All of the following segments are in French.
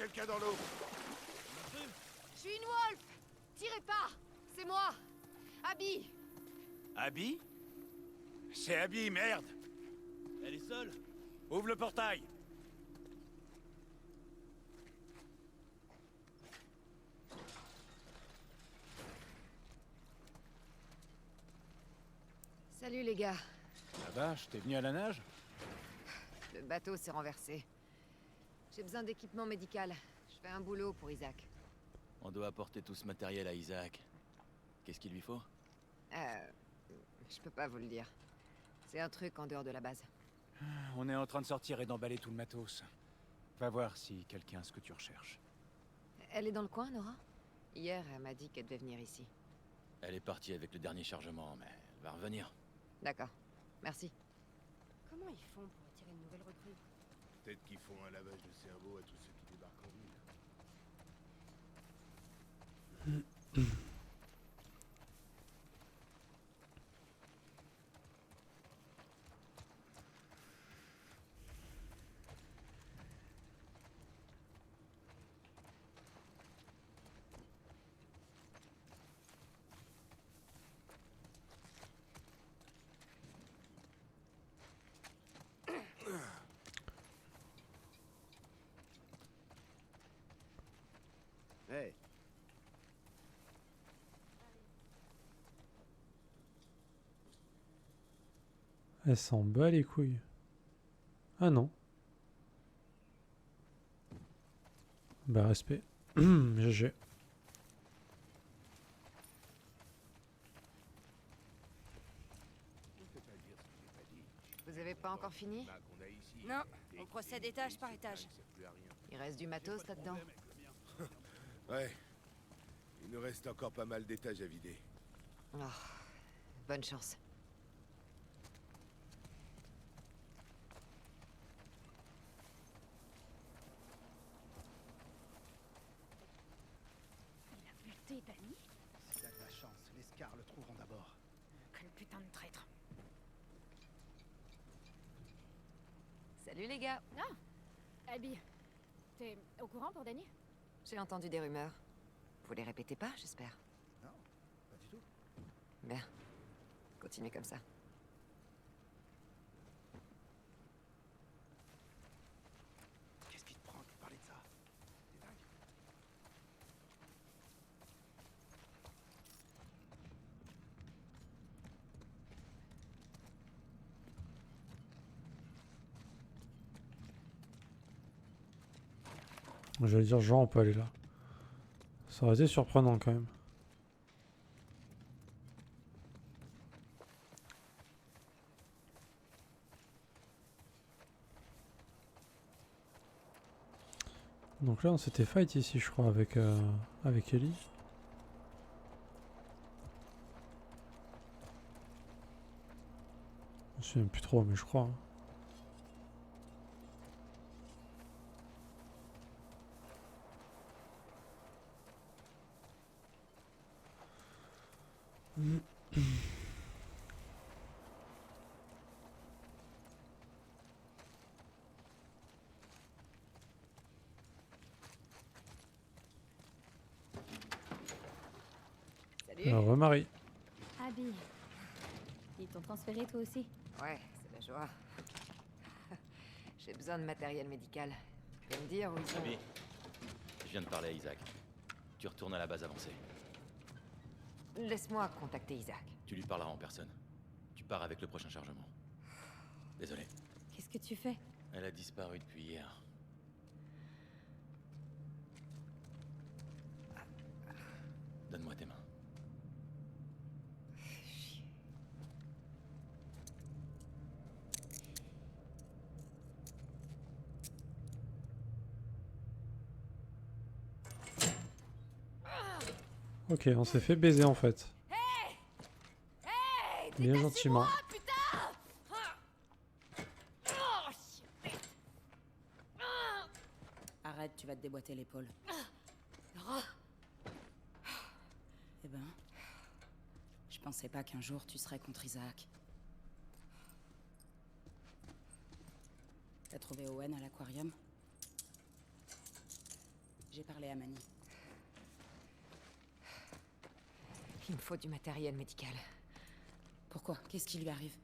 quelqu'un dans l'eau. Je suis une wolf. Tirez pas. C'est moi. Abby. Abby? C'est Abby, merde. Elle est seule? Ouvre le portail. Salut les gars. La vache, t'es venu à la nage? Le bateau s'est renversé. J'ai besoin d'équipement médical. Je fais un boulot pour Isaac. On doit apporter tout ce matériel à Isaac. Qu'est-ce qu'il lui faut? Je peux pas vous le dire. C'est un truc en dehors de la base. On est en train de sortir et d'emballer tout le matos. Va voir si quelqu'un a ce que tu recherches. Elle est dans le coin, Nora? Hier, elle m'a dit qu'elle devait venir ici. Elle est partie avec le dernier chargement, mais elle va revenir. D'accord. Merci. Comment ils font pour attirer une nouvelle recrue? Peut-être qu'ils font un lavage de cerveau à tous ceux qui débarquent en ville. Hey, Elle s'en bat les couilles. Ah non. Bah respect. GG. Vous avez pas encore fini? bah, qu'on a ici. Non, Des on procède étage par étage. Ça sert plus à rien. Il reste du matos là-dedans. Ouais. Il nous reste encore pas mal d'étages à vider. Oh, bonne chance. Il a buté Danny? Si t'as de la chance, les Scars le trouveront d'abord. Quel putain de traître. Salut les gars. Ah Abby, t'es au courant pour Danny? J'ai entendu des rumeurs. Vous les répétez pas, j'espère? Non, pas du tout. Bien. Continuez comme ça. Qu'est-ce qui te prend de parler de ça? T'es dingue. J'allais dire genre on peut aller là. Ça aurait été surprenant quand même. Donc là on s'était fight ici je crois avec Ellie. Je me souviens plus trop mais je crois. Hein. Salut. Remarie. Abby, ils t'ont transféré toi aussi? Ouais, c'est la joie. J'ai besoin de matériel médical. Tu peux me dire où ils sont? Abby, je viens de parler à Isaac. Tu retournes à la base avancée. Laisse-moi contacter Isaac. Tu lui parleras en personne. Tu pars avec le prochain chargement. Désolé. Qu'est-ce que tu fais? Elle a disparu depuis hier. Donne-moi tes mains. Ok, on s'est fait baiser en fait. Hey, Bien gentiment. putain! Oh, Arrête, tu vas te déboîter l'épaule. Nora, Eh ben, je pensais pas qu'un jour tu serais contre Isaac. T'as trouvé Owen à l'aquarium? J'ai parlé à Manny. Il me faut du matériel médical. Pourquoi? Qu'est-ce qui lui arrive?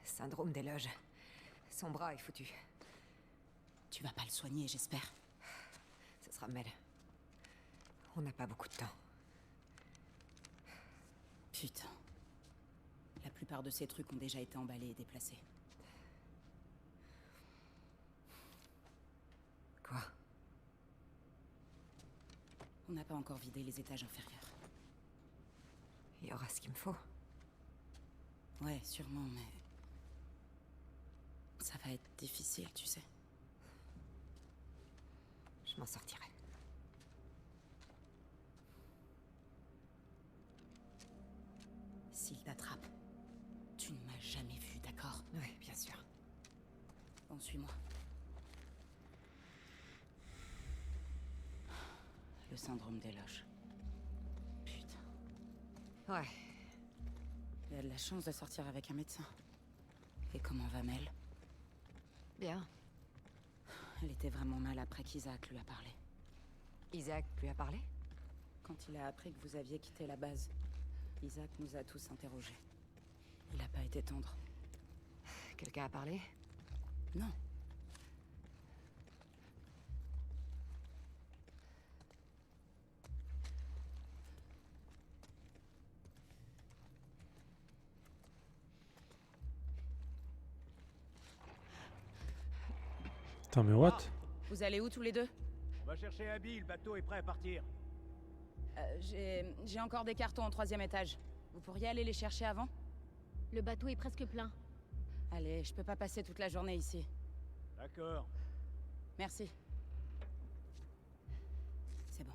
Syndrome des loges. Son bras est foutu. Tu vas pas le soigner, j'espère. Ce sera Mel. On n'a pas beaucoup de temps. Putain. La plupart de ces trucs ont déjà été emballés et déplacés. Quoi? On n'a pas encore vidé les étages inférieurs. Il y aura ce qu'il me faut. Ouais, sûrement, mais... ça va être difficile, tu sais. Je m'en sortirai. S'il t'attrape, tu ne m'as jamais vu, d'accord? Oui, bien sûr. Bon, suis-moi. Le syndrome des loges. Putain. Ouais. Il a de la chance de sortir avec un médecin. Et comment va Mel? Bien. Elle était vraiment mal après qu'Isaac lui a parlé. Isaac lui a parlé? Quand il a appris que vous aviez quitté la base, Isaac nous a tous interrogés. Il a pas été tendre. Quelqu'un a parlé? Non. Putain, mais what? Vous allez où tous les deux? On va chercher Abby, le bateau est prêt à partir. J'ai encore des cartons au 3e étage. Vous pourriez aller les chercher avant? Le bateau est presque plein. Allez, je peux pas passer toute la journée ici. D'accord. Merci. C'est bon.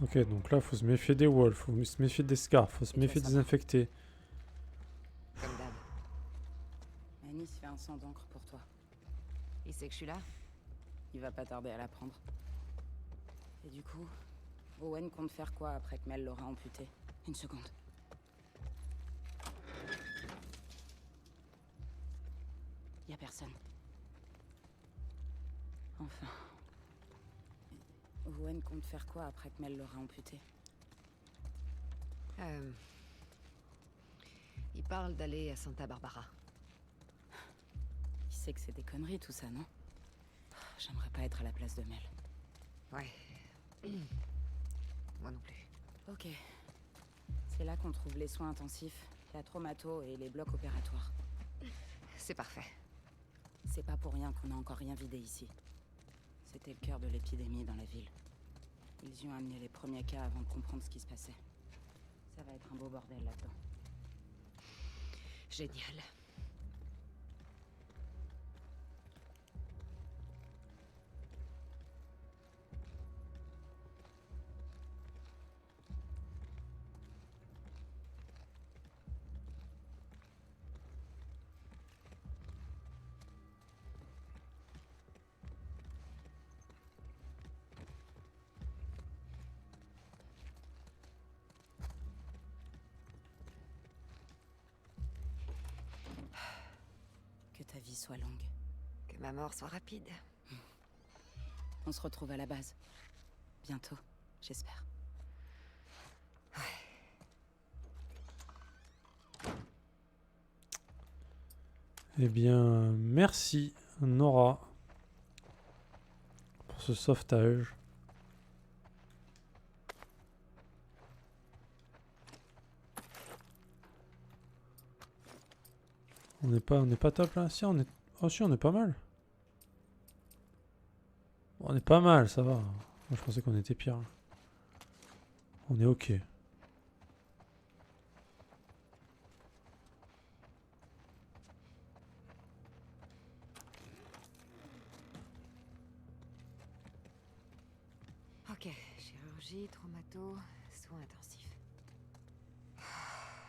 Ok, donc là, faut se méfier des wolves, faut se méfier des scars, faut se Et méfier ça des va. infectés. Comme d'hab. Manny se fait un sang d'encre pour toi. Il sait que je suis là? Il va pas tarder à l'apprendre. Et du coup, Owen compte faire quoi après que Mel l'aura amputé? Une seconde. Y a personne. Enfin. Owen compte faire quoi après que Mel l'aura amputé? Il parle d'aller à Santa Barbara. Il sait que c'est des conneries tout ça, non? J'aimerais pas être à la place de Mel. Ouais. Moi non plus. Ok. C'est là qu'on trouve les soins intensifs, la traumato et les blocs opératoires. C'est parfait. C'est pas pour rien qu'on n'a encore rien vidé ici. C'était le cœur de l'épidémie dans la ville. Ils y ont amené les premiers cas avant de comprendre ce qui se passait. Ça va être un beau bordel là-dedans. Génial. Que ta vie soit longue. Que ma mort soit rapide. On se retrouve à la base. Bientôt, j'espère. Eh bien, merci Nora pour ce sauvetage. On n'est pas top là. Si on est, oh si on est pas mal. On est pas mal, ça va. Moi je pensais qu'on était pire. On est ok. Ok, chirurgie, traumato, soins intensifs.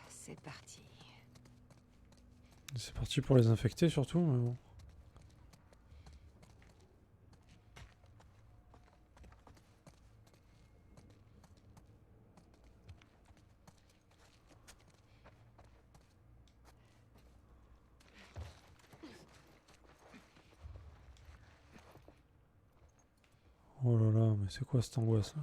C'est parti. C'est parti pour les infecter surtout, mais bon. mais c'est quoi cette angoisse là?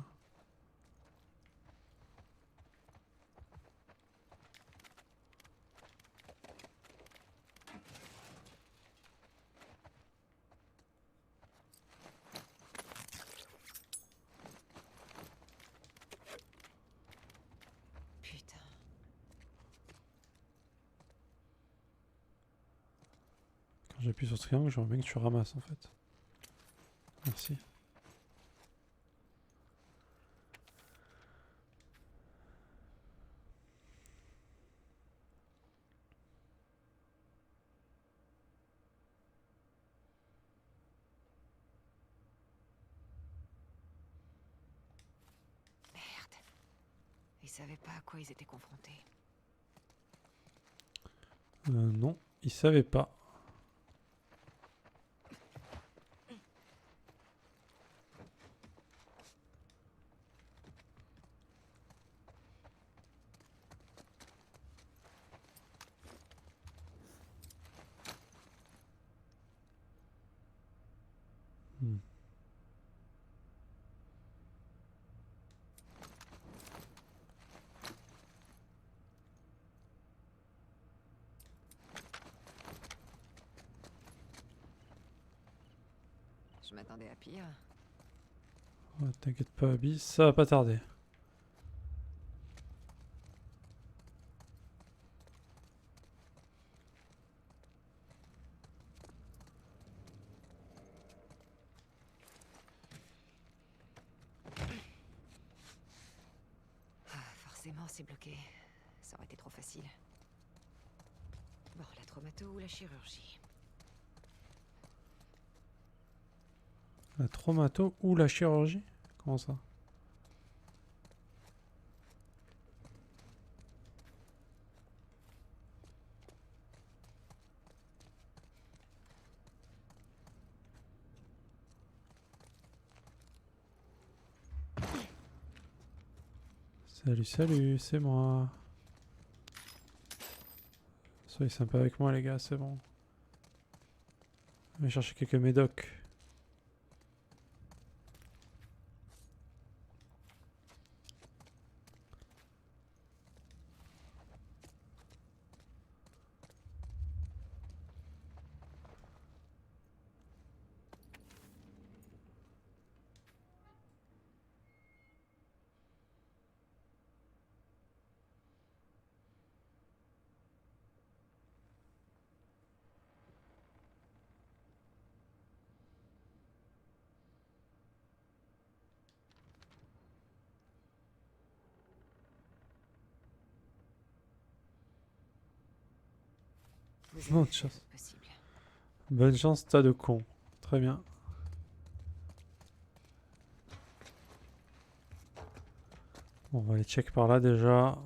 Putain. Quand j'appuie sur triangle, j'aimerais bien que tu ramasses en fait. Merci. Merde. Ils savaient pas à quoi ils étaient confrontés. Non, il savait pas. Hmm. Je m'attendais à pire. Ouais, t'inquiète pas, Abby, ça va pas tarder. Ah, forcément, c'est bloqué. Ça aurait été trop facile. Bon, la traumato ou la chirurgie? La traumato ou la chirurgie? Comment ça? Salut, salut, c'est moi. Soyez sympa avec moi les gars, c'est bon. Je vais chercher quelques médocs. Vous Bonne avez fait chance. votre possible. Bonne chance, tas de cons. Très bien. Bon, on va aller check par là déjà.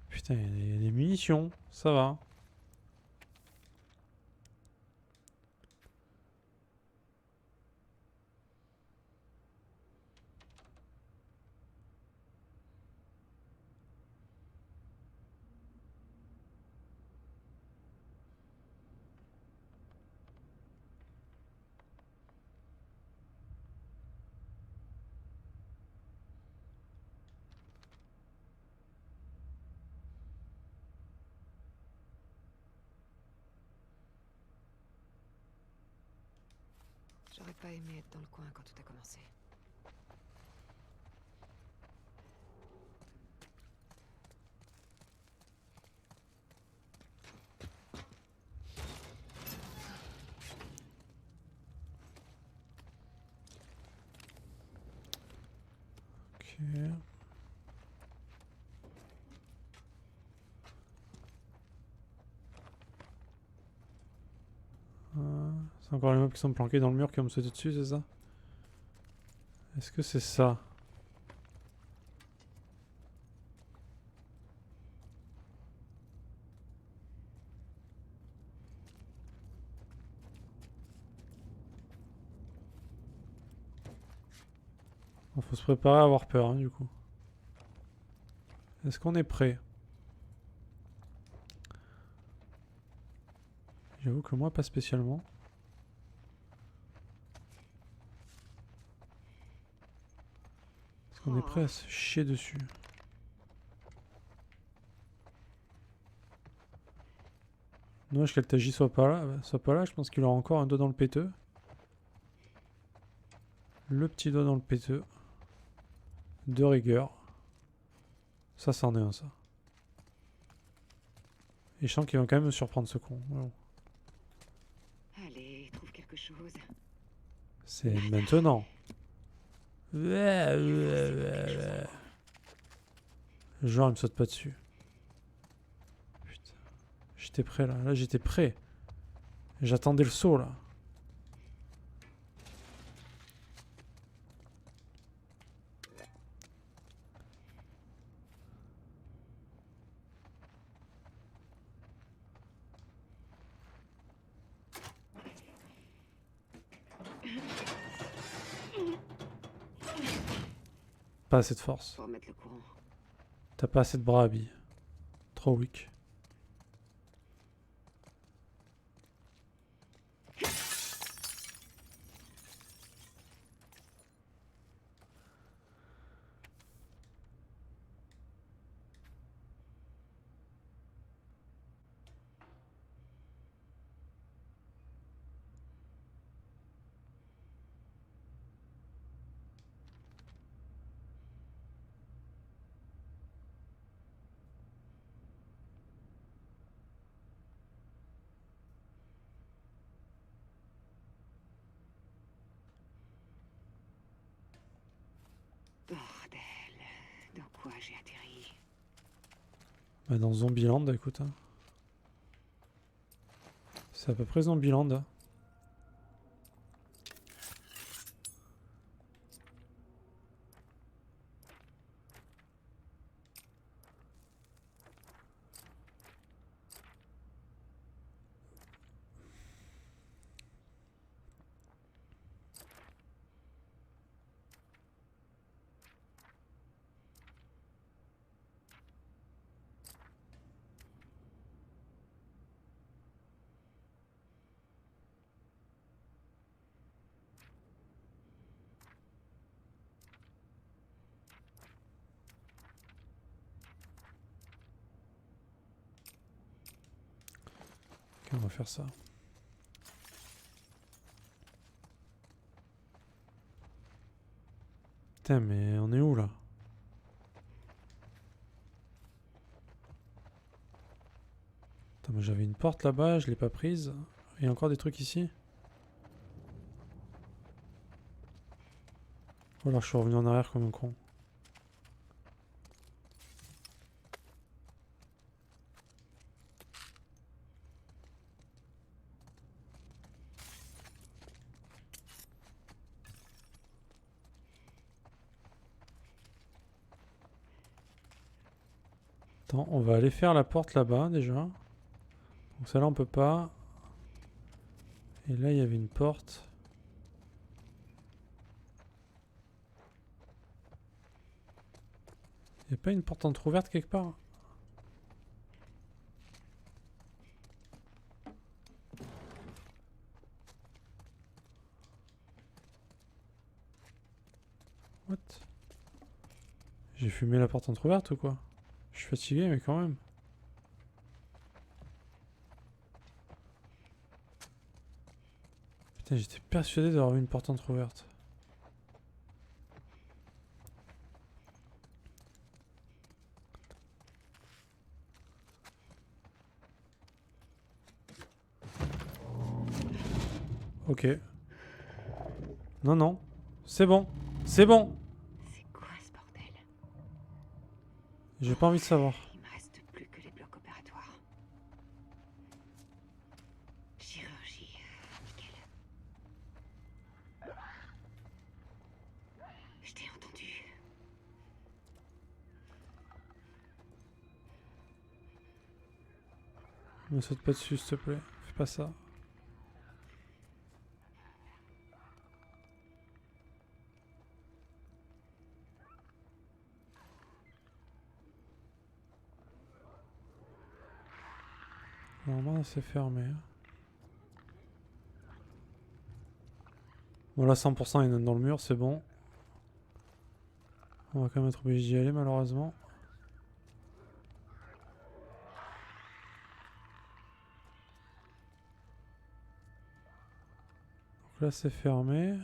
Putain, il y a des munitions, ça va. J'aurais pas aimé être dans le coin quand tout a commencé. Ok. C'est encore les mobs qui sont planqués dans le mur qui vont me sauter dessus, c'est ça? Est-ce que c'est ça? Bon, faut se préparer à avoir peur, hein, du coup. Est-ce qu'on est prêt? J'avoue que moi, pas spécialement. Est-ce qu'on est prêt à se chier dessus? Dommage qu'Altaji soit pas là, je pense qu'il aura encore un doigt dans le péteux. Le petit doigt dans le péteux. De rigueur. Ça, c'en est un, ça. Et je sens qu'il va quand même me surprendre, ce con. Bon. Allez, trouve quelque chose. C'est maintenant. Genre, il me saute pas dessus. Putain. J'étais prêt, là. Là, j'étais prêt. J'attendais le saut, là. Pas assez de force. Faut remettre le courant. T'as pas assez de bras, Abby. Trop weak. Bordel. Dans quoi j'ai atterri? Bah, dans Zombieland, écoute. Hein. C'est à peu près Zombieland. Hein. Ok, on va faire ça. Putain, mais on est où là? Attends, mais j'avais une porte là-bas, je l'ai pas prise. Il y a encore des trucs ici? Ou alors je suis revenu en arrière comme un con. Attends, on va aller faire la porte là-bas déjà. Donc celle-là on peut pas. Et là il y avait une porte. Il n'y a pas une porte entrouverte quelque part? What? J'ai fumé la porte entrouverte ou quoi? Je suis fatigué mais quand même. Putain, j'étais persuadé d'avoir vu une porte entrouverte. Ok. Non, non. C'est bon. C'est bon. C'est quoi ce bordel? J'ai pas envie de savoir. Il me reste plus que les blocs opératoires. Chirurgie. Nickel. Je t'ai entendu. Me saute pas dessus, s'il te plaît. Fais pas ça. Normalement, c'est fermé. Bon, là, 100%, il y en a dans le mur, c'est bon. On va quand même être obligé d'y aller, malheureusement. Donc là, c'est fermé.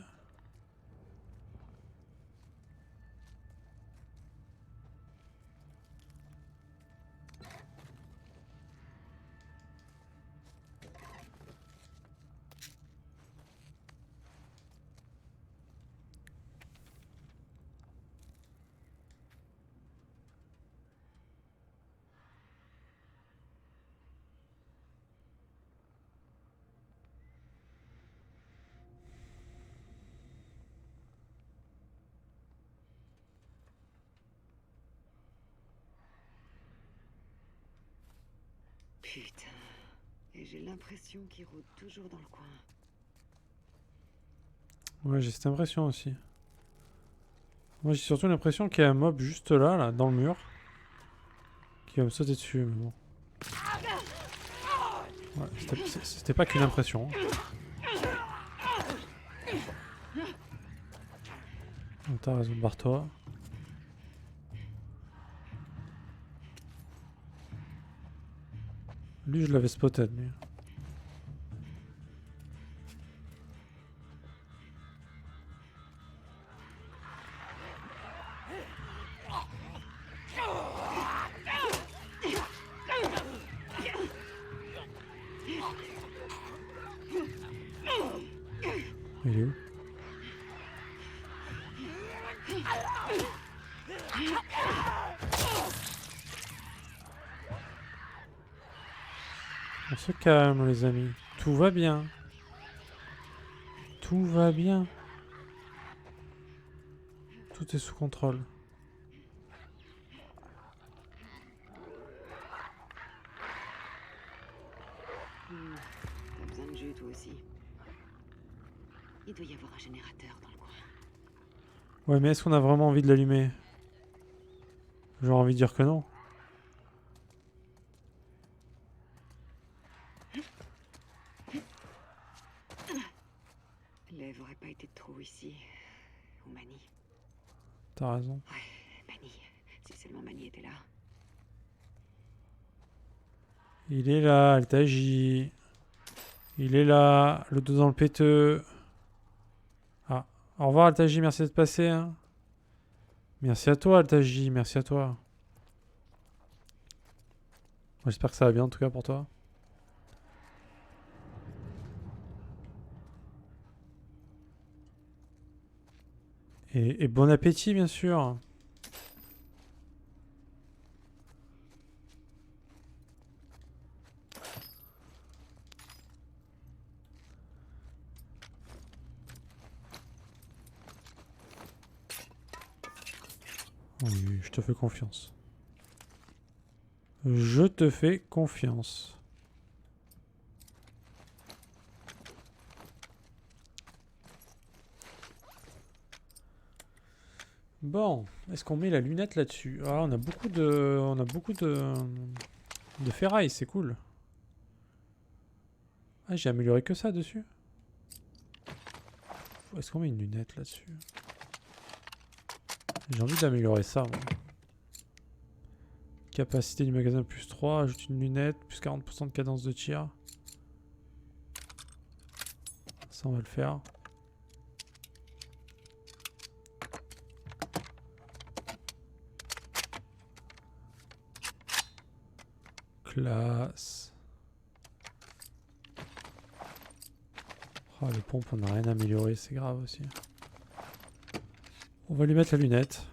Putain. Et j'ai l'impression qu'il rôde toujours dans le coin. Ouais, j'ai cette impression aussi. Moi, j'ai surtout l'impression qu'il y a un mob juste là, là, dans le mur. Qui va me sauter dessus, mais bon. Ouais, c'était pas qu'une impression. Oh, t'as raison, barre-toi. Lui, je l'avais spotted, lui. Il est où? On se calme, les amis. Tout va bien. Tout va bien. Tout est sous contrôle. T'as besoin de jus, toi aussi. Il doit y avoir un générateur dans le coin. Ouais, mais est-ce qu'on a vraiment envie de l'allumer? J'aurais envie de dire que non. L'Ève aurait pas été de trop ici. Ou Manny. T'as raison. Ouais, Manny. Si seulement Manny était là. Il est là, Altaji. Il est là, le dos dans le péteux. Ah, au revoir Altaji, merci d'être passé. Hein. Merci à toi Altaji, merci à toi. J'espère que ça va bien en tout cas pour toi. Et bon appétit bien sûr. Oui, je te fais confiance. Je te fais confiance. Bon, est-ce qu'on met la lunette là-dessus? Ah, on a beaucoup de ferraille, c'est cool. Ah, j'ai amélioré que ça dessus. Est-ce qu'on met une lunette là-dessus? J'ai envie d'améliorer ça, moi. Capacité du magasin plus 3, ajoute une lunette, plus 40% de cadence de tir. Ça, on va le faire. Classe. Oh, les pompes, on n'a rien amélioré, c'est grave aussi. On va lui mettre la lunette.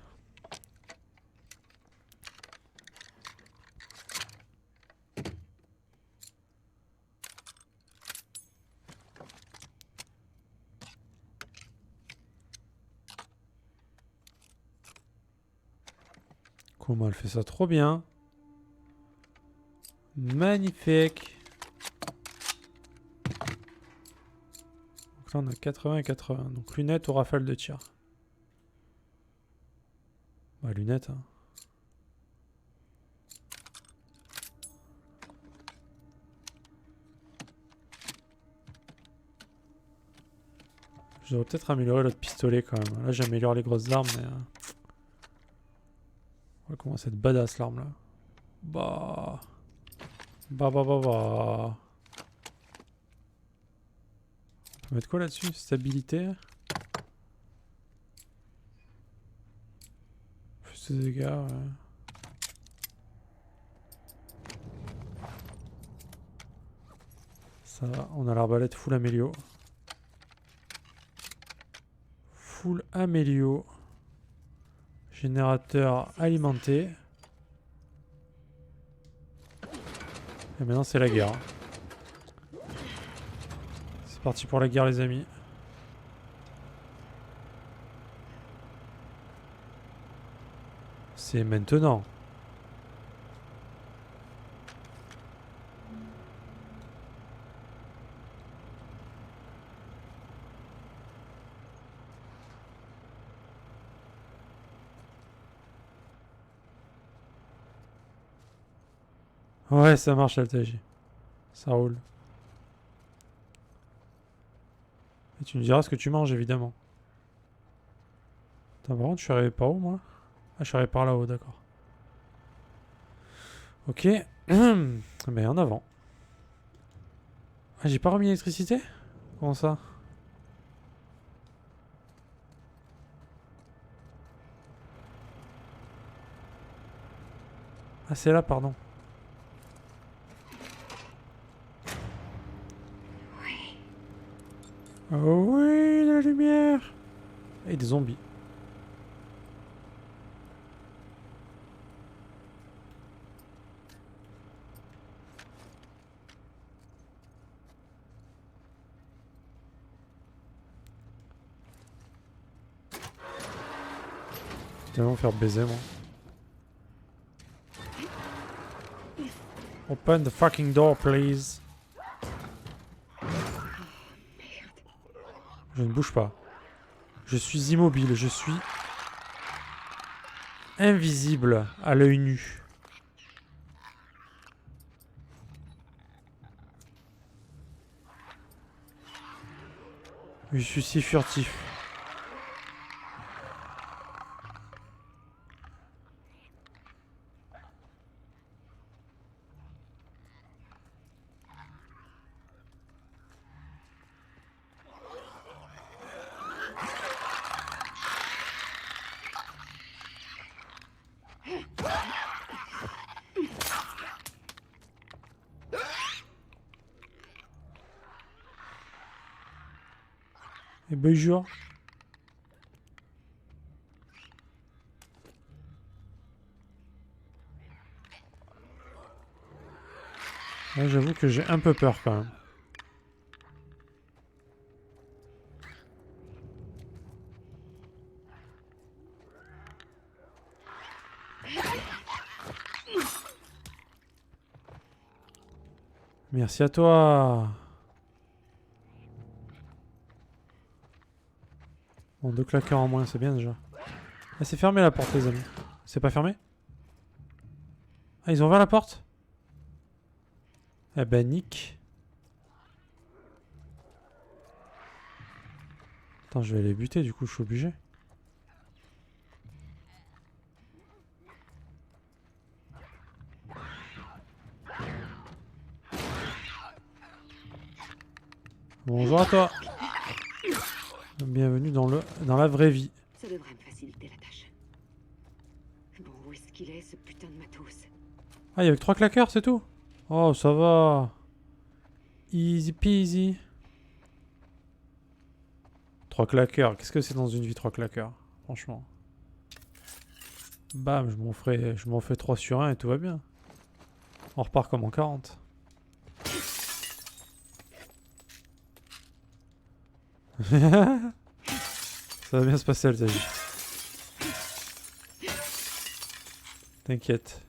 Comment elle fait ça trop bien. Magnifique. Donc là on a 80 et 80. Donc lunette ou rafale de tir. Bah lunette hein. devrais peut-être améliorer l'autre pistolet quand même. Là j'améliore les grosses armes mais... On va commencer à être badass l'arme là. Bah... Bah... On peut mettre quoi là-dessus? Stabilité. Plus de dégâts, ouais. Ça va, on a l'arbalète full amélio. Full amélio. Générateur alimenté. Et maintenant c'est la guerre. C'est parti pour la guerre les amis. C'est maintenant. Ouais, ça marche Altaji. Ça roule. Et tu me diras ce que tu manges évidemment. Attends, par contre, je suis arrivé par où moi? Ah, je suis arrivé par là-haut, d'accord. Ok. Mais en avant. Ah, j'ai pas remis l'électricité? Comment ça? Ah, c'est là, pardon. Oh oui, la lumière! Et des zombies. Je vais me faire baiser moi. Open the fucking door, please. Je ne bouge pas. Je suis immobile, je suis invisible à l'œil nu. Je suis si furtif. Et bonjour. Là, j'avoue que j'ai un peu peur quand même. Merci à toi. Bon, 2 claqueurs en moins, c'est bien déjà. Ah, c'est fermé la porte, les amis. C'est pas fermé? Ah, ils ont ouvert la porte? Eh ben, nick. Attends, je vais les buter, du coup, je suis obligé. Bonjour à toi. Bienvenue dans la vraie vie. Ça devrait me faciliter la tâche. Bon, où est-ce qu'il est, ce putain de matos? Ah, il y avait que 3 claqueurs, c'est tout? Oh, ça va. Easy peasy. 3 claqueurs. Qu'est-ce que c'est dans une vie, 3 claqueurs? Franchement. Bam, je m'en fais 3 sur 1 et tout va bien. On repart comme en 40. Ça va bien se passer, Altaji. T'inquiète.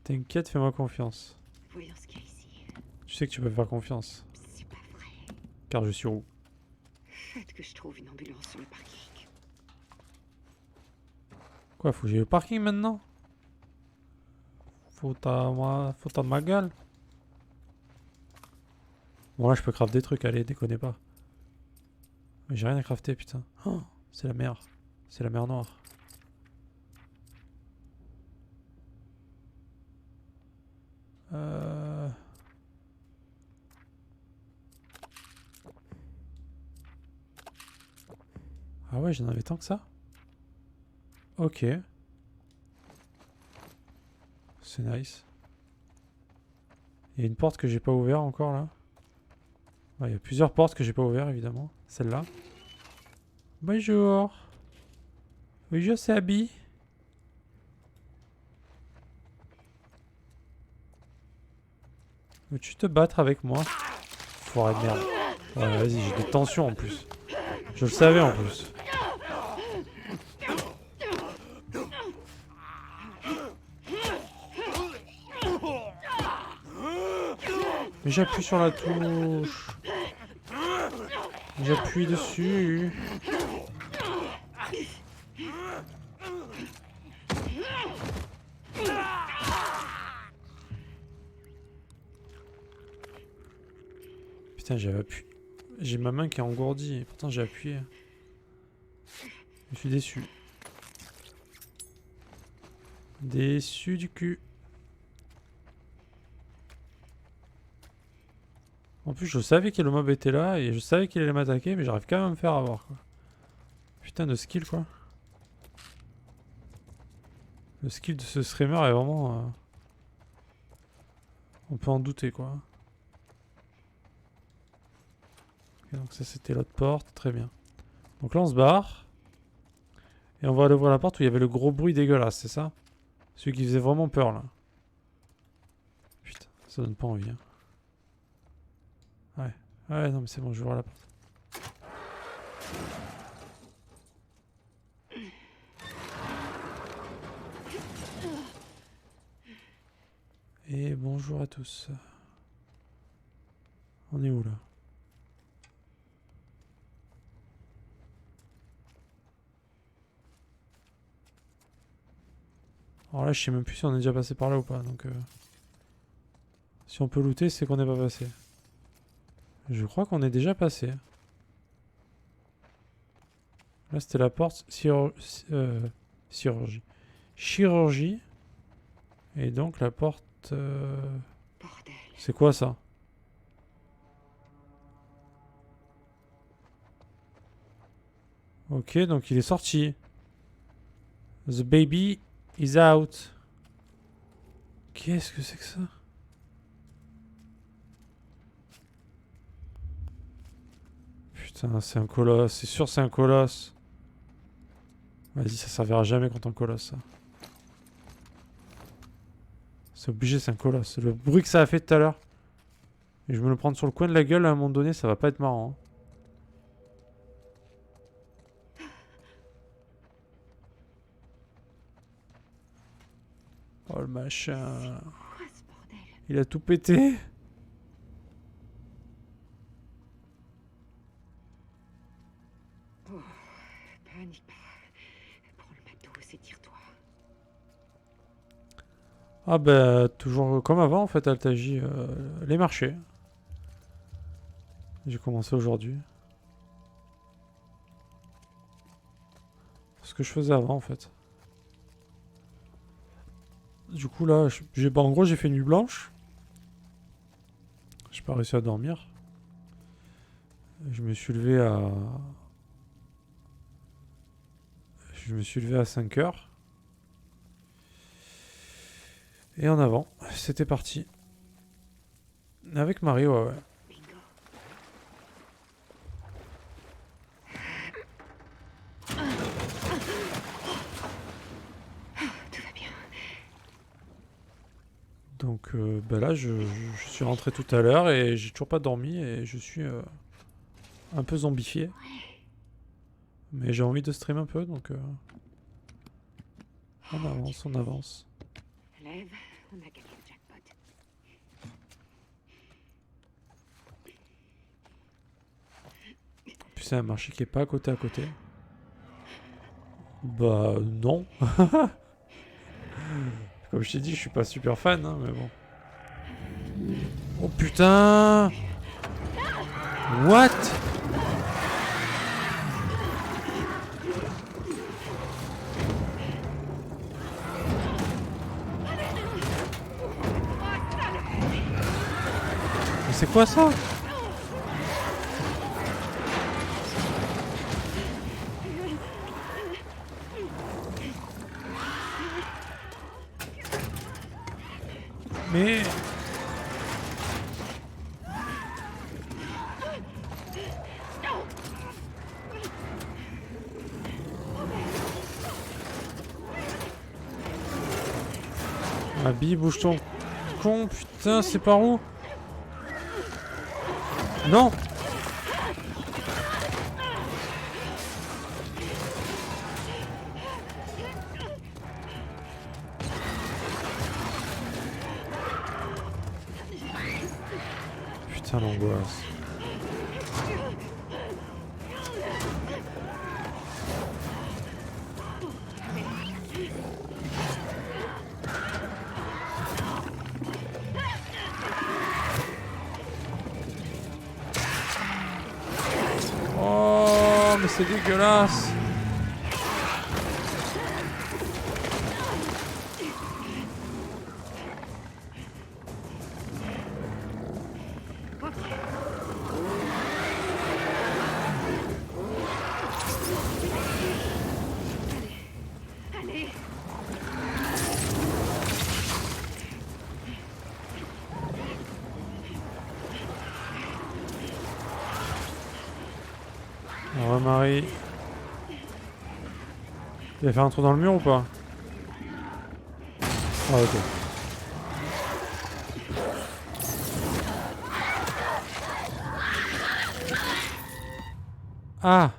T'inquiète, fais-moi confiance. Voyons ce qu'il y a ici. Tu sais que tu peux faire confiance. C'est pas vrai. Car je suis roux. Faites que je trouve une ambulance sur le parking. Quoi, faut que j'aille au parking maintenant? Faut à ma gueule. Bon là je peux craft des trucs, allez, déconnez pas. Mais j'ai rien à crafter, putain. Oh, c'est la mer. C'est la mer Noire. Ah ouais, j'en avais tant que ça. Ok. C'est nice. Il y a une porte que j'ai pas ouverte encore là. Ouais, il y a plusieurs portes que j'ai pas ouvertes évidemment. Celle-là. Bonjour. Bonjour Sabi. Veux-tu te battre avec moi? Foiré de merde. Ouais, vas-y, j'ai des tensions en plus. Je le savais en plus. Mais j'appuie sur la touche. J'appuie dessus. Putain, j'avais appuyé. J'ai ma main qui est engourdie et pourtant j'ai appuyé. Je suis déçu. Déçu du cul. En plus, je savais que le mob était là et je savais qu'il allait m'attaquer, mais j'arrive quand même à me faire avoir, quoi. Putain de skill, quoi. Le skill de ce streamer est vraiment... On peut en douter, quoi. Ok, donc ça, c'était l'autre porte. Très bien. Donc là, on se barre. Et on va aller ouvrir la porte où il y avait le gros bruit dégueulasse, c'est ça? Celui qui faisait vraiment peur, là. Putain, ça donne pas envie, hein. Ouais. Ouais, non, mais c'est bon, je vais ouvrir la porte. Et bonjour à tous. On est où, là? Alors là, je sais même plus si on est déjà passé par là ou pas, donc... Si on peut looter, c'est qu'on n'est pas passé. Je crois qu'on est déjà passé. Là, c'était la porte chirurgie. Chirurgie. Et donc, la porte... Bordel. C'est quoi, ça? Ok, donc il est sorti. The baby is out. Qu'est-ce que c'est que ça? Putain, c'est un colosse. C'est sûr, c'est un colosse. Vas-y, ça servira jamais contre un colosse, ça. C'est obligé, c'est un colosse. Le bruit que ça a fait tout à l'heure. Et je vais me le prendre sur le coin de la gueule à un moment donné, ça va pas être marrant. Hein. Oh le machin. Quoi ce bordel? Il a tout pété. Oh, panique pas. Prends le matos et tire-toi. Ah bah toujours comme avant en fait Altaji, les marchés. J'ai commencé aujourd'hui. Ce que je faisais avant en fait. Du coup là, en gros j'ai fait nuit blanche. J'ai pas réussi à dormir. Je me suis levé à... Je me suis levé à 5 heures. Et en avant, c'était parti. Avec Marie, ouais. Bingo. Tout va bien. Donc bah là, je suis rentré tout à l'heure et j'ai toujours pas dormi et je suis un peu zombifié. Mais j'ai envie de stream un peu, donc on avance, on avance. Lève, on a gagné le jackpot. Puis c'est un marché qui est pas à côté. Bah non. Comme je t'ai dit, je suis pas super fan, hein, mais bon. Oh putain! What? Mais c'est quoi ça? Mais... Abby, bouge ton con, putain, c'est par où? Non! Putain, l'angoisse. Oh, mais c'est dégueulasse. Allez. Au revoir, Marie. Il va faire un trou dans le mur ou pas? Ah, ok. Ah!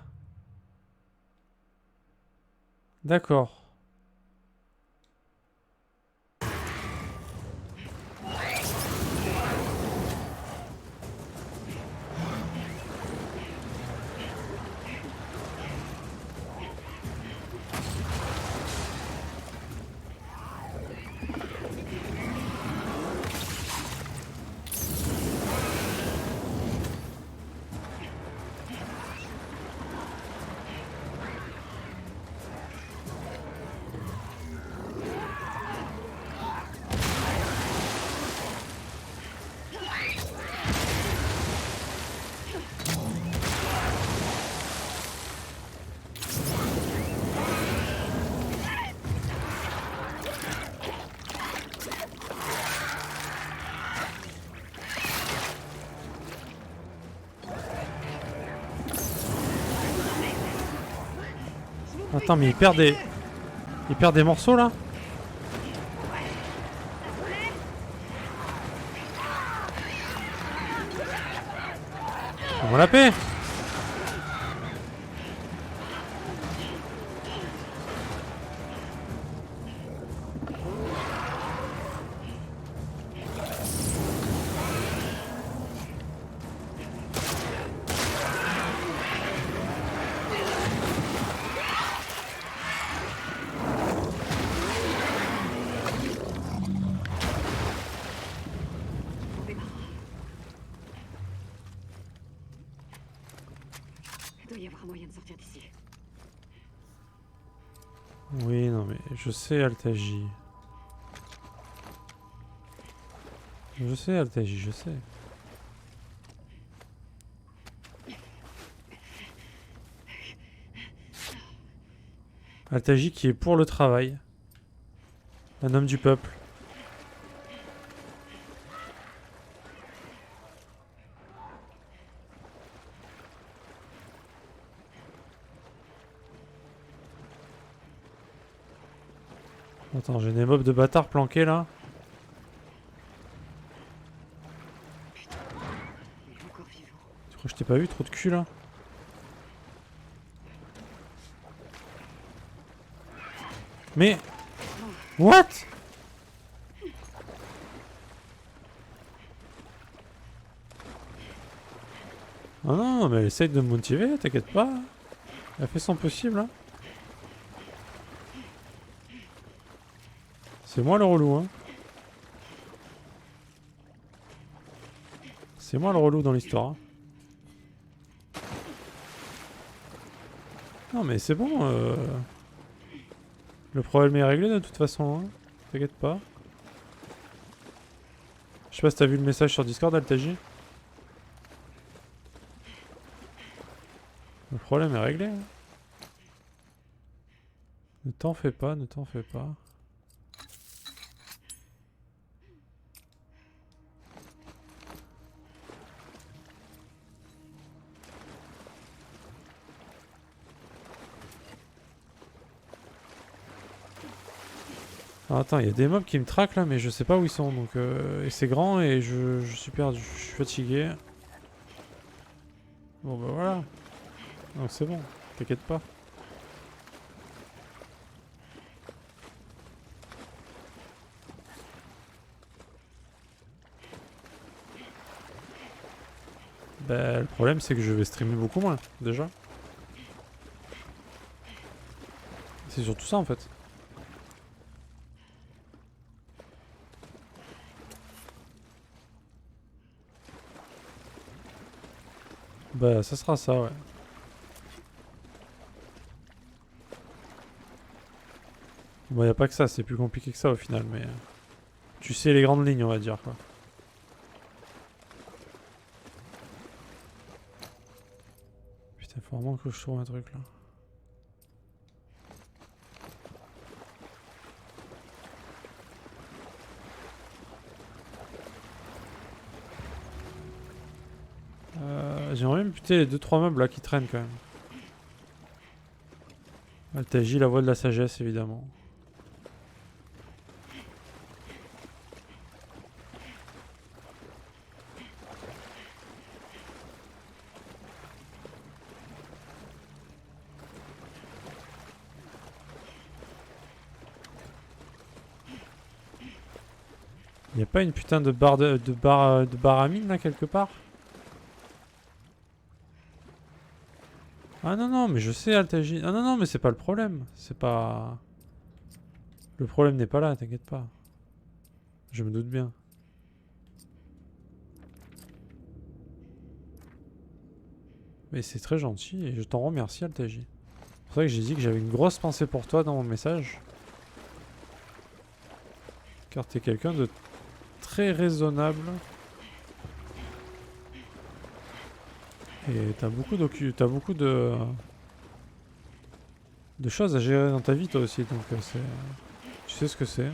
D'accord. Attends, mais il perd des... Il perd des morceaux, là? On la paix. Il doit y avoir un moyen de sortir d'ici. Oui, non, mais je sais, Altaji. Je sais, Altaji, je sais. Altaji qui est pour le travail. Un homme du peuple. Attends, j'ai des mobs de bâtards planqués là. Il est encore vivant. Tu crois que je t'ai pas vu, trop de cul là? Mais... What? Oh non, mais elle essaye de me motiver, t'inquiète pas. Elle a fait son possible. Hein. C'est moi le relou. Hein. C'est moi le relou dans l'histoire. Hein. Non mais c'est bon. Le problème est réglé de toute façon. Hein. T'inquiète pas. Je sais pas si t'as vu le message sur Discord, Altaji. Le problème est réglé. Hein. Ne t'en fais pas, ne t'en fais pas. Ah, attends, il y a des mobs qui me traquent là, mais je sais pas où ils sont. Donc, et c'est grand et je suis perdu. Je suis fatigué. Bon bah voilà. Donc c'est bon, t'inquiète pas. Bah, le problème c'est que je vais streamer beaucoup moins, déjà. C'est surtout ça en fait. Bah ça sera ça, ouais. Bon, y a pas que ça, c'est plus compliqué que ça au final, mais... tu sais les grandes lignes, on va dire, quoi. Putain, faut vraiment que je trouve un truc, là. J'aimerais bien buter les 2-3 meubles, là, qui traînent, quand même. Altaji, la voix de la sagesse, évidemment. Y'a pas une putain de barre de barre à mine là quelque part? Ah non non mais je sais Altaji. Ah non non mais c'est pas le problème. C'est pas... Le problème n'est pas là, t'inquiète pas. Je me doute bien. Mais c'est très gentil et je t'en remercie Altaji. C'est pour ça que j'ai dit que j'avais une grosse pensée pour toi dans mon message. Car t'es quelqu'un de très raisonnable. Et t'as beaucoup de choses à gérer dans ta vie toi aussi, donc c'est... Tu sais ce que c'est.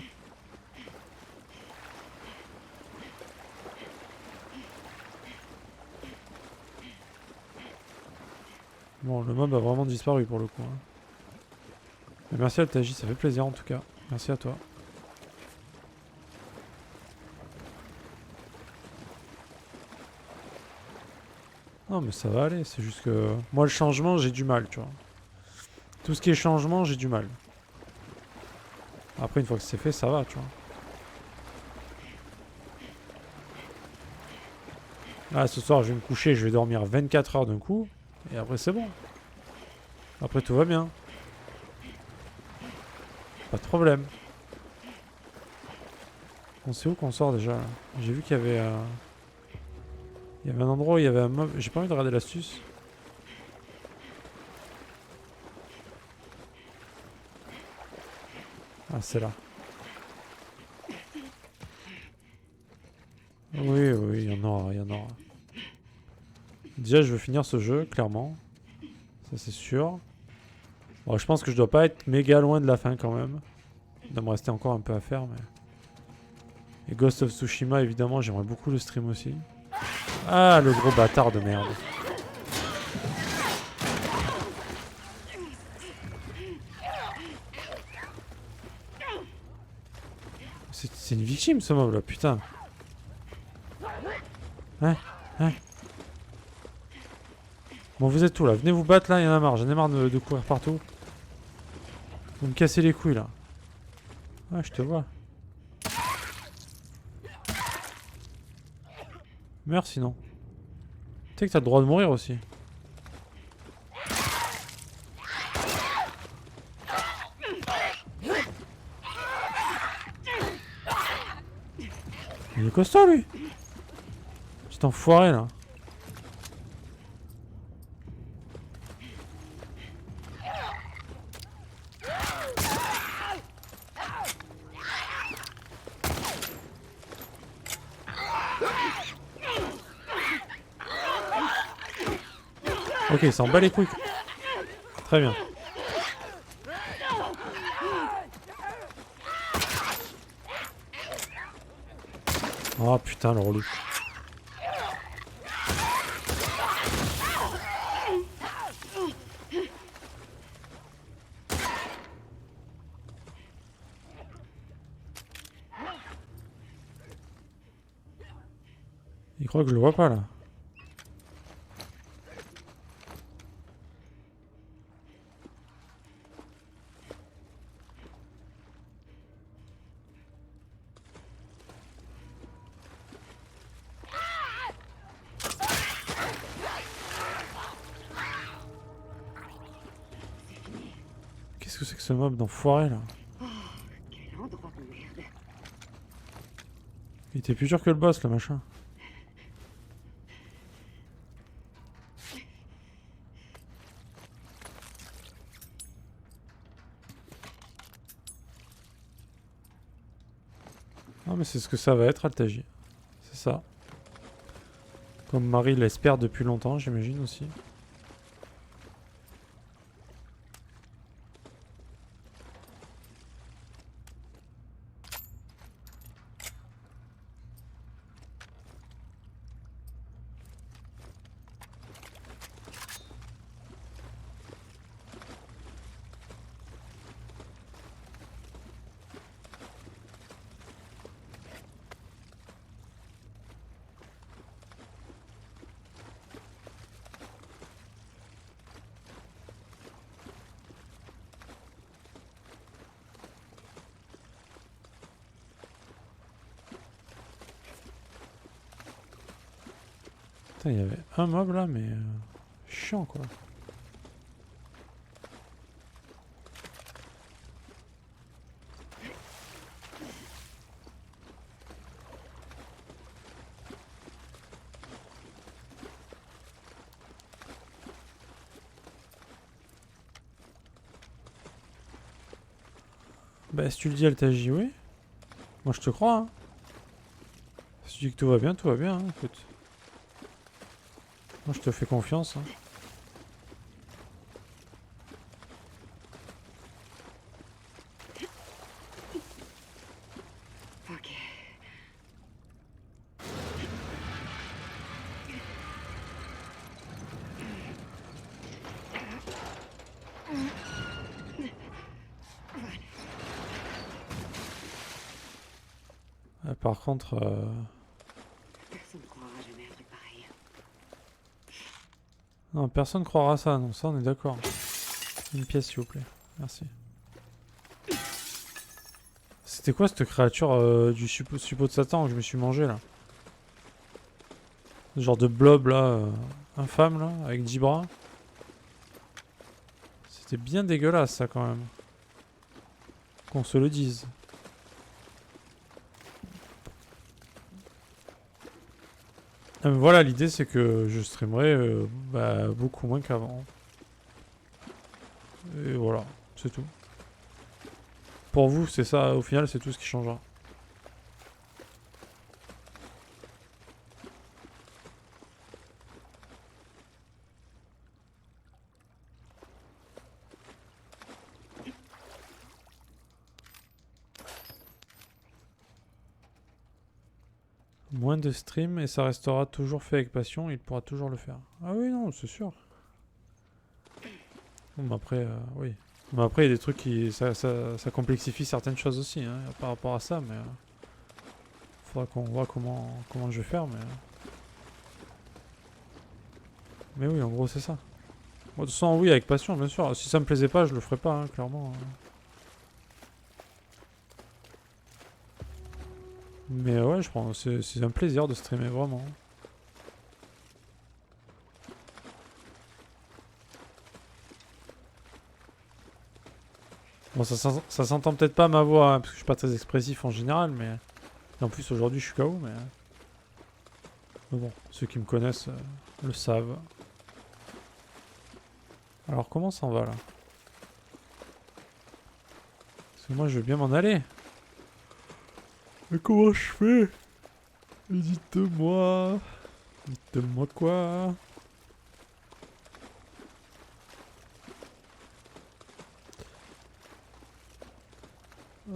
Bon, le mob a vraiment disparu pour le coup. Hein. Mais merci Altaji, ça fait plaisir en tout cas. Merci à toi. Non mais ça va aller, c'est juste que... Moi le changement j'ai du mal, tu vois. Tout ce qui est changement j'ai du mal. Après une fois que c'est fait ça va, tu vois. Là ce soir je vais me coucher, je vais dormir 24 heures d'un coup. Et après c'est bon. Après tout va bien. Pas de problème. On sait où qu'on sort déjà. J'ai vu qu'il y avait... Il y avait un endroit où il y avait un mob. J'ai pas envie de regarder l'astuce. Ah, c'est là. Oui, oui, il y en aura, il y en aura. Déjà, je veux finir ce jeu, clairement. Ça, c'est sûr. Bon, je pense que je dois pas être méga loin de la fin, quand même. Il doit me rester encore un peu à faire, mais... Et Ghost of Tsushima, évidemment, j'aimerais beaucoup le stream aussi. Ah, le gros bâtard de merde. C'est une victime, ce mob, là, putain. Hein? Hein? Bon, vous êtes où, là? Venez vous battre, là, il y en a marre. J'en ai marre de courir partout. Vous me cassez les couilles, là. Ah, je te vois. Meurs sinon. Tu sais que t'as le droit de mourir aussi. Il est costaud lui. Petit enfoiré là. Ok, il s'en bat les couilles. Très bien. Oh putain, le relou. Il croit que je le vois pas là. Qu'est-ce que c'est que ce mob d'enfoiré là? Quel endroit de merde. Il était plus dur que le boss, le machin. Ah mais c'est ce que ça va être, Altaji. C'est ça. Comme Marie l'espère depuis longtemps, j'imagine aussi. Putain, il y avait un mob là, mais chiant quoi. Bah si tu le dis Altaji, oui. Moi je te crois hein. Si tu dis que tout va bien, hein, écoute. Moi je te fais confiance hein. Ok. Par contre... Personne ne croira jamais à un truc pareil. Non, personne croira ça, non, ça on est d'accord. Une pièce s'il vous plaît, merci. C'était quoi cette créature du suppôt de Satan que je me suis mangé là? Ce genre de blob là, infâme là, avec 10 bras. C'était bien dégueulasse ça quand même. Qu'on se le dise. Voilà, l'idée c'est que je streamerai beaucoup moins qu'avant. Et voilà, c'est tout. Pour vous, c'est ça, au final, c'est tout ce qui changera. Moins de stream et ça restera toujours fait avec passion, il pourra toujours le faire. Ah oui, non, c'est sûr. Bon, mais après, oui. Mais après, il y a des trucs qui... Ça complexifie certaines choses aussi, hein, par rapport à ça, mais... faudra qu'on voit comment je vais faire, mais... Mais oui, en gros, c'est ça. Bon, de toute façon, oui, avec passion, bien sûr. Si ça me plaisait pas, je le ferais pas, hein, clairement. Mais ouais, je prends... C'est un plaisir de streamer, vraiment. Bon, ça s'entend peut-être pas à ma voix, hein, parce que je suis pas très expressif en général, mais... Et en plus, aujourd'hui, je suis KO, mais... Mais bon, ceux qui me connaissent le savent. Alors, comment ça en va, là? Parce que moi, je veux bien m'en aller. Mais comment je fais? Dites-moi. Dites-moi quoi? Ah,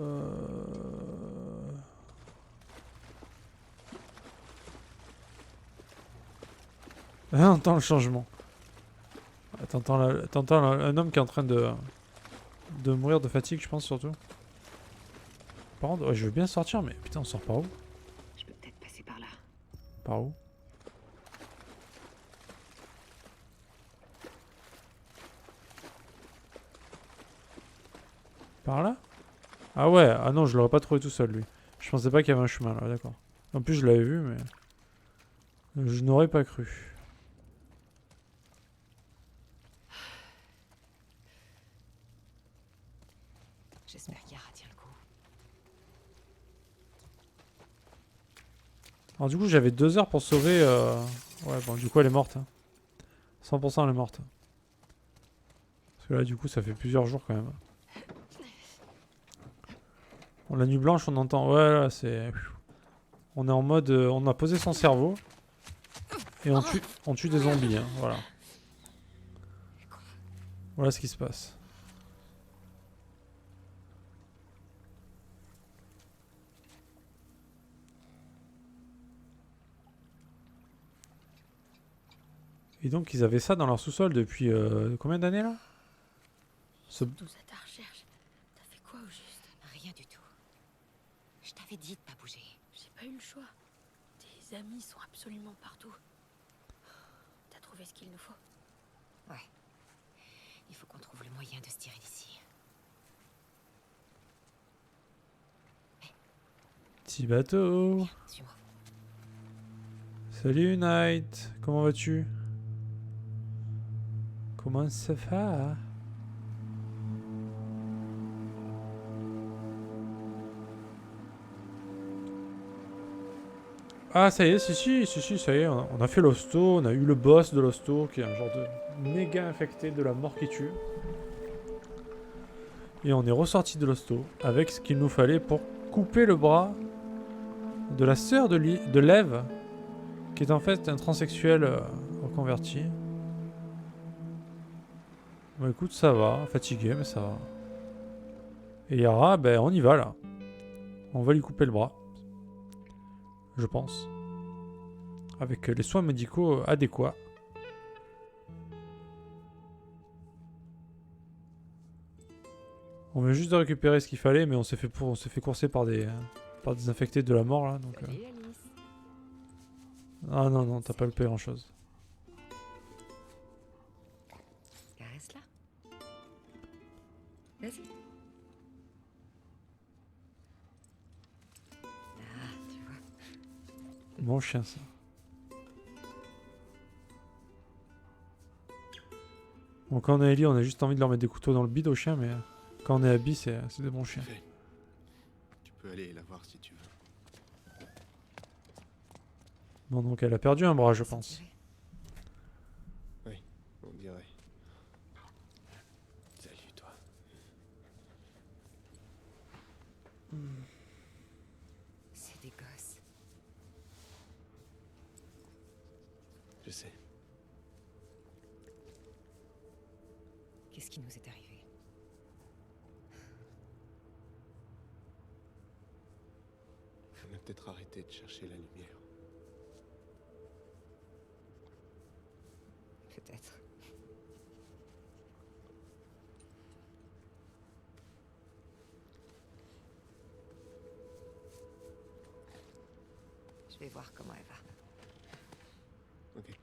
on entend le changement. Ah, t'entends un homme qui est en train de mourir de fatigue, je pense, surtout. Par contre, ouais, je veux bien sortir, mais putain, on sort par où? Je peux peut-être passer par là. Par où? Par là? Ah ouais, ah non, je l'aurais pas trouvé tout seul, lui. Je pensais pas qu'il y avait un chemin, là, d'accord. En plus, je l'avais vu, mais... je n'aurais pas cru. J'espère qu'Yara tient le coup. Alors du coup, j'avais 2 heures pour sauver... Ouais, bon, du coup, elle est morte. Hein. 100% elle est morte. Parce que là, du coup, ça fait plusieurs jours, quand même. Bon, la nuit blanche, on entend... Ouais, là, c'est... On est en mode... on a posé son cerveau. Et on tue des zombies, hein, voilà. Voilà ce qui se passe. Et donc, ils avaient ça dans leur sous-sol depuis combien d'années, là? Tout ça ta recherche. T'as fait quoi au juste? Rien du tout. Je t'avais dit de pas bouger. J'ai pas eu le choix. Tes amis sont absolument partout. T'as trouvé ce qu'il nous faut? Ouais. Il faut qu'on trouve le moyen de se tirer d'ici. Petit bateau. Suis-moi. Salut, Knight. Comment vas-tu? Comment ça va? Ah, ça y est, si, ça y est, on a fait l'hosto, on a eu le boss de l'hosto, qui est un genre de méga infecté de la mort qui tue. Et on est ressorti de l'hosto, avec ce qu'il nous fallait pour couper le bras de la sœur de Lev, qui est en fait un transsexuel reconverti. Bon, écoute, ça va, fatigué, mais ça va. Et Yara, ben on y va là. On va lui couper le bras. Je pense. Avec les soins médicaux adéquats. On vient juste de récupérer ce qu'il fallait, mais on s'est fait courser par des infectés de la mort là. Donc, Salut, Alice. ah non, t'as pas loupé grand chose. Caresse-la. Vas-y. Ah, tu vois. Bon chien ça. Bon, quand on est Ellie, on a juste envie de leur mettre des couteaux dans le bide aux chiens, mais quand on est Abby, c'est des bons chiens. Fait. Tu peux aller la voir si tu veux. Bon, donc elle a perdu un bras, je C'est pense. tiré. Oui, on dirait. Salut, toi. C'est des gosses. Je sais. Qu'est-ce qui nous est arrivé? On a peut-être arrêté de chercher la lumière. Peut-être. Je vais voir comment elle va. Ok.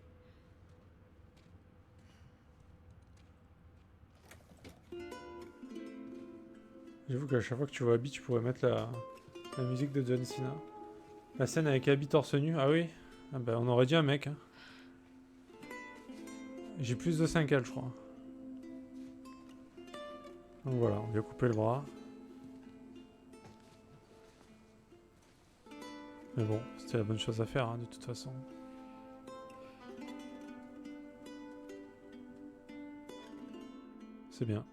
J'avoue qu'à chaque fois que tu vois Abby, tu pourrais mettre la musique de John Cena. La scène avec Abby torse nu, ah oui? Ah bah on aurait dit un mec. Hein. J'ai plus de 5 L, je crois. Donc voilà, on lui a coupé le bras. Mais bon, c'était la bonne chose à faire, hein, de toute façon. C'est bien.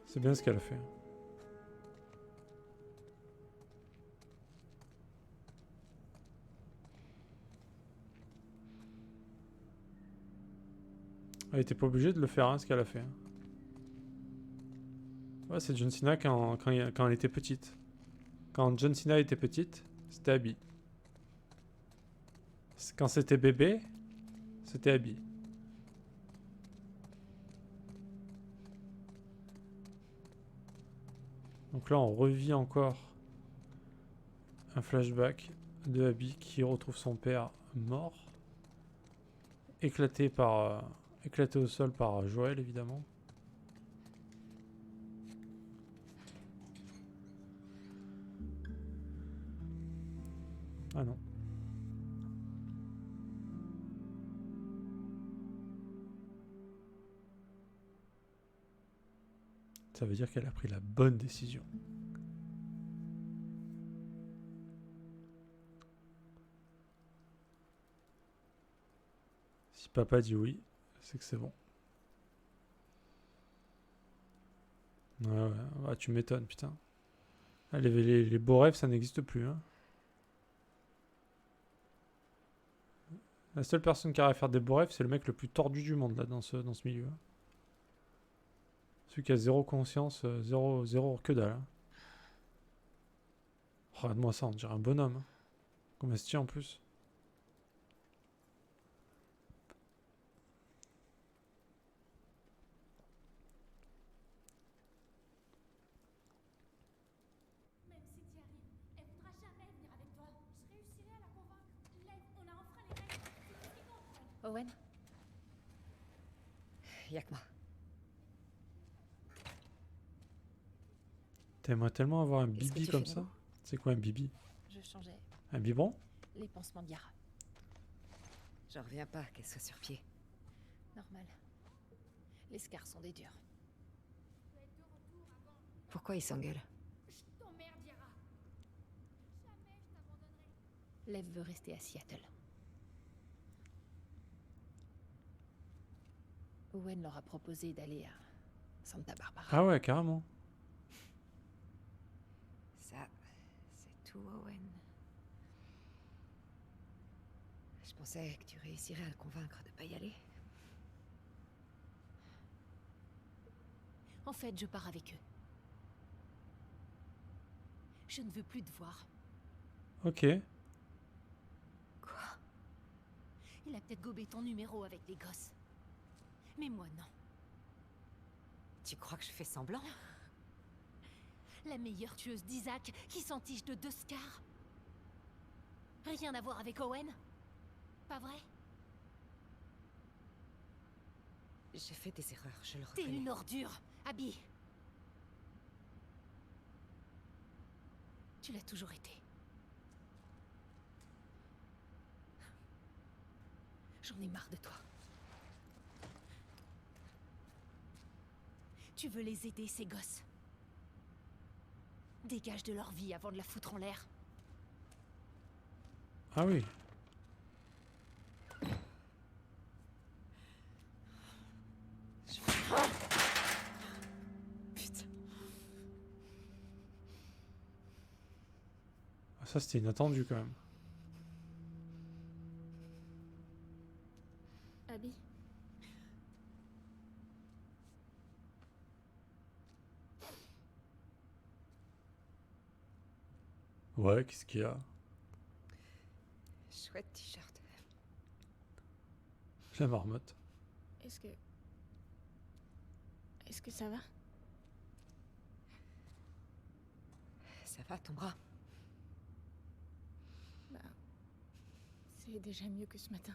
C'est bien ce qu'elle a fait. Elle était pas obligée de le faire, hein, ce qu'elle a fait. Ouais, c'est John Cena quand elle était petite. Quand John Cena était petite, c'était Abby. Quand c'était bébé, c'était Abby. Donc là, on revit encore un flashback de Abby qui retrouve son père mort, éclaté au sol par Joël, évidemment. Ah non. Ça veut dire qu'elle a pris la bonne décision. Si papa dit oui, c'est que c'est bon. Ouais, ouais, tu m'étonnes, putain. Ah, les beaux rêves, ça n'existe plus, hein. La seule personne qui arrive à faire des beaux rêves, c'est le mec le plus tordu du monde, là, dans ce milieu. Hein. Celui qui a zéro conscience, zéro que dalle. Hein. Oh, regarde-moi ça, on dirait un bonhomme. Hein. Comment est-ce tient en plus? Même si t'y arrives, elle voudra jamais venir avec toi. Je réussirai à la convaincre. Lev, on a enfreint les règles. C'est ce qui compte. Owen? Y'a que moi. T'aimerais tellement avoir un Qu'est-ce que bibi tu comme fais ça? là-bas? C'est quoi un bibi? Je changeais Un biberon? les pansements de Yara. J'en reviens pas qu'elle soit sur pied. Normal. Les scars sont des durs. Pourquoi ils s'engueulent? Je t'emmerde, Yara. Jamais je t'abandonnerai. Lev veut rester à Seattle. Owen leur a proposé d'aller à Santa Barbara. Ah ouais, carrément. Ça, c'est tout, Owen. Je pensais que tu réussirais à le convaincre de pas y aller. En fait, je pars avec eux. Je ne veux plus te voir. Ok. Quoi? Il a peut-être gobé ton numéro avec des gosses. Mais moi, non. Tu crois que je fais semblant? La meilleure tueuse d'Isaac qui s'entiche de 2 scars. Rien à voir avec Owen? Pas vrai? J'ai fait des erreurs, je le T'es reconnais. une ordure, Abby. Tu l'as toujours été. J'en ai marre de toi. Tu veux les aider, ces gosses. Dégage de leur vie avant de la foutre en l'air. Ah oui. Putain. Ah, ça, c'était inattendu quand même. Abby? Ouais, qu'est-ce qu'il y a? Chouette t-shirt. La marmotte. Est-ce que ça va? Ça va, ton bras? Bah... C'est déjà mieux que ce matin.